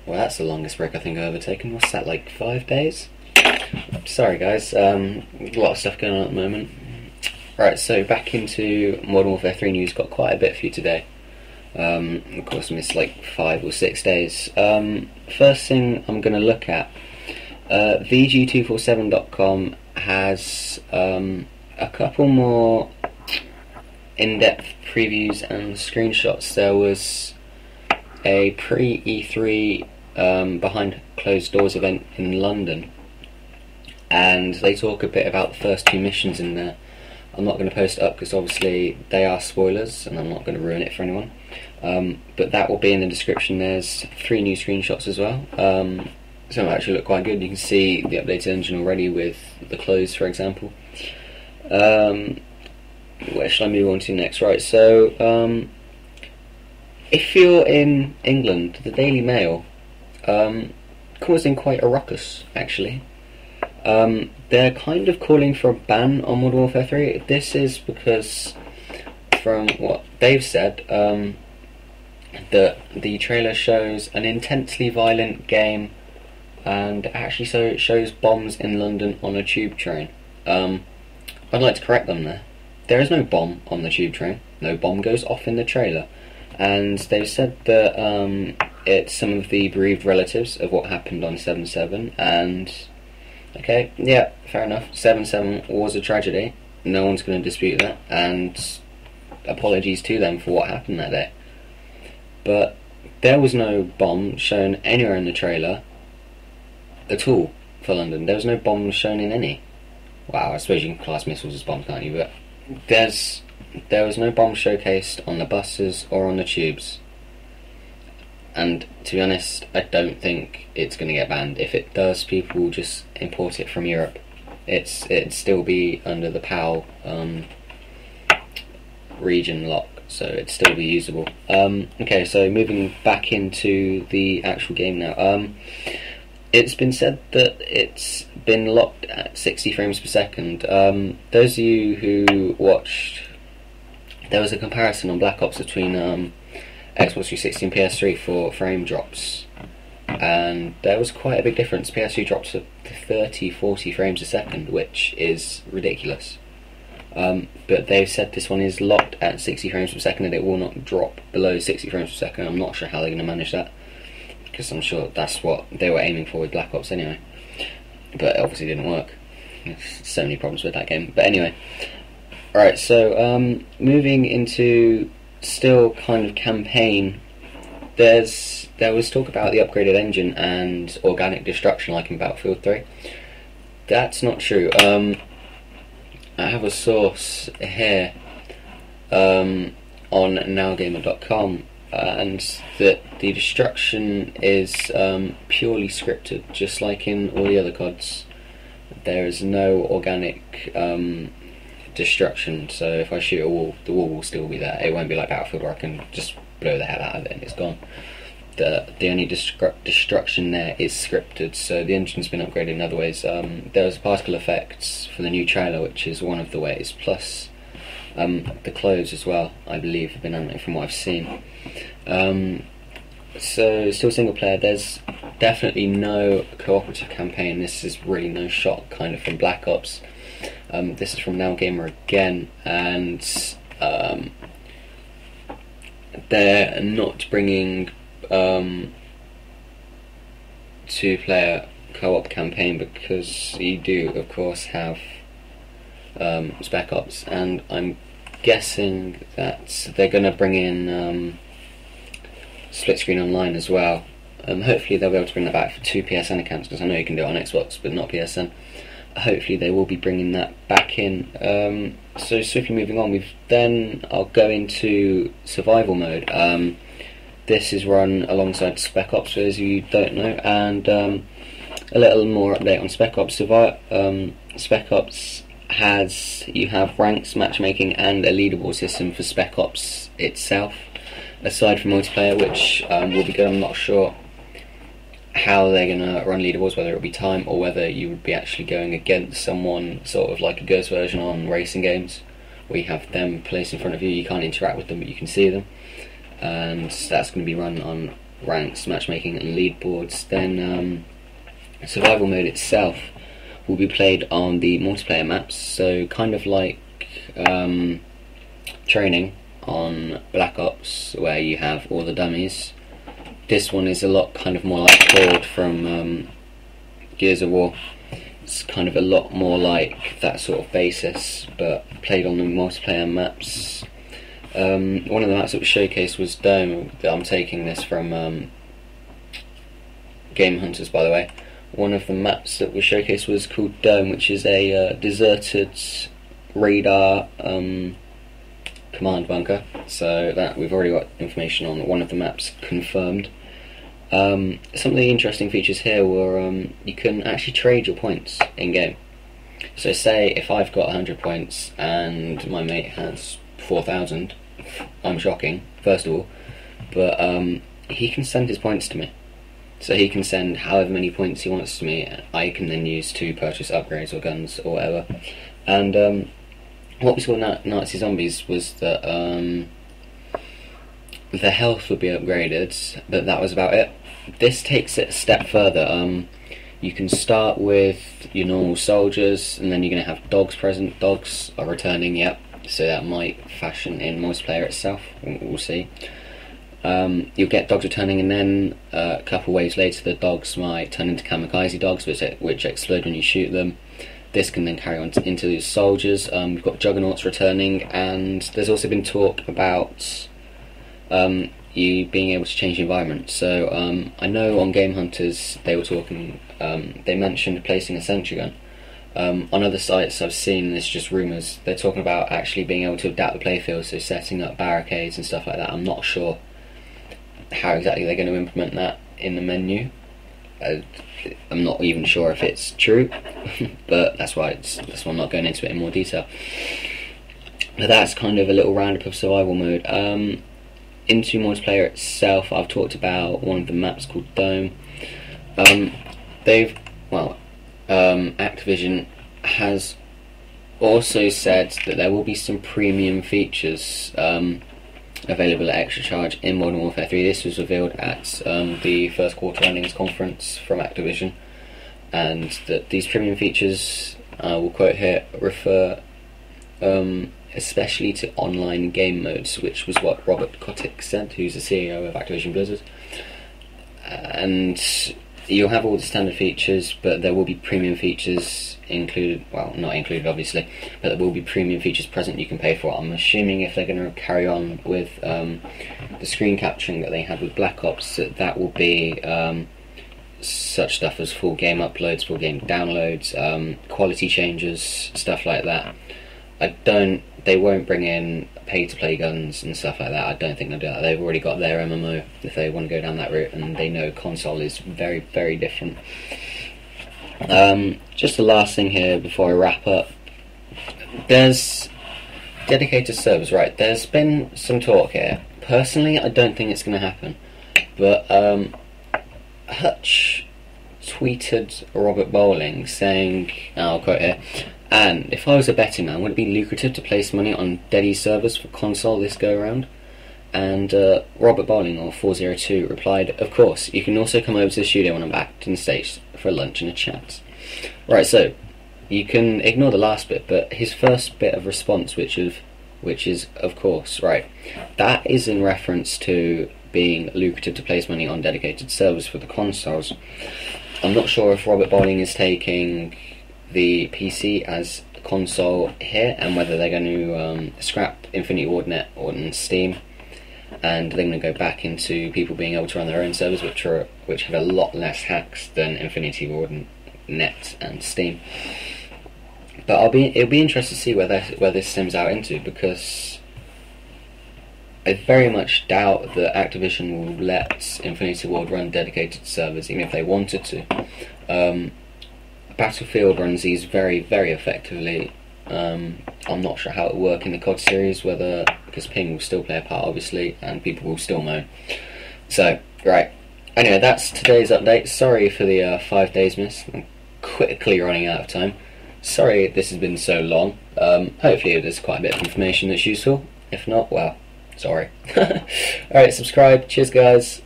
Well, that's the longest break I think I've ever taken. What's that, like 5 days? Sorry guys, a lot of stuff going on at the moment. Right, so back into Modern Warfare 3 news. Got quite a bit for you today. Of course I missed like 5 or 6 days. First thing I'm going to look at, VG247.com has a couple more in-depth previews and screenshots. There was a pre-E3 behind closed doors event in London, and they talk a bit about the first 2 missions in there. I'm not going to post it up because obviously they are spoilers and I'm not going to ruin it for anyone, but that will be in the description. There's 3 new screenshots as well. Some actually look quite good. You can see the updated engine already with the clothes, for example. Where shall I move on to next? Right, so if you're in England, the Daily Mail causing quite a ruckus, actually. They're kind of calling for a ban on Modern Warfare 3. This is because, from what they've said, that the trailer shows an intensely violent game, and actually so it shows bombs in London on a tube train. I'd like to correct them there. There is no bomb on the tube train. No bomb goes off in the trailer. And they've said that it's some of the bereaved relatives of what happened on 7/7, and okay, yeah, fair enough. 7/7 was a tragedy. No one's going to dispute that, and apologies to them for what happened that day. But there was no bomb shown anywhere in the trailer at all for London. There was no bomb shown in any. Wow, I suppose you can class missiles as bombs, can't you? But there was no bomb showcased on the buses or on the tubes. And to be honest, I don't think it's going to get banned. If it does, people will just import it from Europe. It'd still be under the PAL region lock, so it'd still be usable. Okay, so moving back into the actual game now. It's been said that it's been locked at 60 frames per second. Those of you who watched, there was a comparison on Black Ops between Xbox 360 and PS3 for frame drops, and there was quite a big difference. PS3 drops to 30-40 frames a second, which is ridiculous. But they've said this one is locked at 60 frames per second and it will not drop below 60 frames per second. I'm not sure how they're going to manage that, because I'm sure that's what they were aiming for with Black Ops anyway. But it obviously didn't work. There's so many problems with that game. But anyway, alright, so moving into still kind of campaign, there was talk about the upgraded engine and organic destruction like in Battlefield 3. That's not true. I have a source here on nowgamer.com, and that the destruction is purely scripted, just like in all the other CODs. There is no organic destruction, so if I shoot a wall, the wall will still be there. It won't be like Battlefield where I can just blow the hell out of it and it's gone. The only destruction there is scripted, so the engine's been upgraded in other ways. There was particle effects for the new trailer, which is one of the ways, plus the clothes as well, I believe, have been animated from what I've seen. So still single player. There's definitely no cooperative campaign. This is really no shot kind of from Black Ops. This is from Now Gamer again, and they're not bringing 2-player co-op campaign because you do of course have Spec Ops, and I'm guessing that they're going to bring in split screen online as well. Hopefully they'll be able to bring that back for 2 PSN accounts, because I know you can do it on Xbox but not PSN. Hopefully they will be bringing that back in. So swiftly moving on, I'll go into survival mode. This is run alongside Spec Ops, for those of you who don't know, and a little more update on Spec Ops. Spec Ops you have ranks, matchmaking, and a leaderboard system for Spec Ops itself, aside from multiplayer, which will be good. I'm not sure how they're going to run leaderboards, whether it'll be time or whether you would be actually going against someone, sort of like a Ghost version on racing games, where you have them placed in front of you. You can't interact with them, but you can see them, and that's going to be run on ranks, matchmaking and leaderboards, then survival mode itself will be played on the multiplayer maps, so kind of like training on Black Ops, where you have all the dummies. This one is a lot kind of more like Horde from Gears of War. It's kind of a lot more like that sort of basis, but played on the multiplayer maps. One of the maps that was showcased was Dome. I'm taking this from Game Hunters, by the way. One of the maps that was showcased was called Dome, which is a deserted radar command bunker. So that we've already got information on one of the maps confirmed. Some of the interesting features here were you can actually trade your points in game. So say if I've got 100 points and my mate has 4,000, I'm shocking, first of all, but he can send his points to me. So he can send however many points he wants to me. I can then use to purchase upgrades or guns or whatever. And what we saw in Nazi Zombies was that the health would be upgraded, but that was about it. This takes it a step further. You can start with your normal soldiers, and then you're going to have dogs present. Dogs are returning, yep, so that might fashion in multiplayer itself, we'll see. You'll get dogs returning, and then a couple waves later the dogs might turn into kamikaze dogs, which explode when you shoot them. This can then carry on into the soldiers. We've got juggernauts returning, and there's also been talk about you being able to change the environment. So I know on Game Hunters they were talking, they mentioned placing a sentry gun. On other sites I've seen, it's just rumours, they're talking about actually being able to adapt the playfield, so setting up barricades and stuff like that. I'm not sure how exactly they're going to implement that in the menu. I'm not even sure if it's true, but that's why I'm not going into it in more detail. But that's kind of a little roundup of survival mode. Into multiplayer itself, I've talked about one of the maps called Dome. Activision has also said that there will be some premium features available at extra charge in Modern Warfare 3. This was revealed at the first quarter earnings conference from Activision, and that these premium features, we'll quote here, refer especially to online game modes, which was what Robert Kotick said, who's the CEO of Activision Blizzard. And you'll have all the standard features, but there will be premium features included, well, not included obviously, but there will be premium features present you can pay for. I'm assuming if they're going to carry on with the screen capturing that they had with Black Ops, that will be such stuff as full game uploads, full game downloads, quality changes, stuff like that. They won't bring in pay-to-play guns and stuff like that. I don't think they'll do that. They've already got their MMO if they want to go down that route, and they know console is very, very different. Just the last thing here before I wrap up. There's dedicated servers, right? There's been some talk here. Personally, I don't think it's going to happen. But Hutch tweeted Robert Bowling saying, I'll quote here, "And if I was a betting man, would it be lucrative to place money on Dedi servers for console this go around?" And Robert Bowling, or 402, replied, "Of course, you can also come over to the studio when I'm back in the States for lunch and a chat." Right, so you can ignore the last bit, but his first bit of response, which is of course, right, that is in reference to being lucrative to place money on dedicated servers for the consoles. I'm not sure if Robert Bowling is taking the PC as a console here, and whether they're going to scrap Infinity Ward Net on Steam, and they're going to go back into people being able to run their own servers, which have a lot less hacks than Infinity Ward Net and Steam. But it'll be interesting to see where this stems out into, because I very much doubt that Activision will let Infinity Ward run dedicated servers, even if they wanted to. Battlefield runs these very, very effectively. I'm not sure how it will work in the COD series, because ping will still play a part, obviously, and people will still moan. So, right. Anyway, that's today's update. Sorry for the 5 days miss. I'm quickly running out of time. Sorry this has been so long. Hopefully there's quite a bit of information that's useful. If not, well, sorry. Alright, subscribe. Cheers, guys.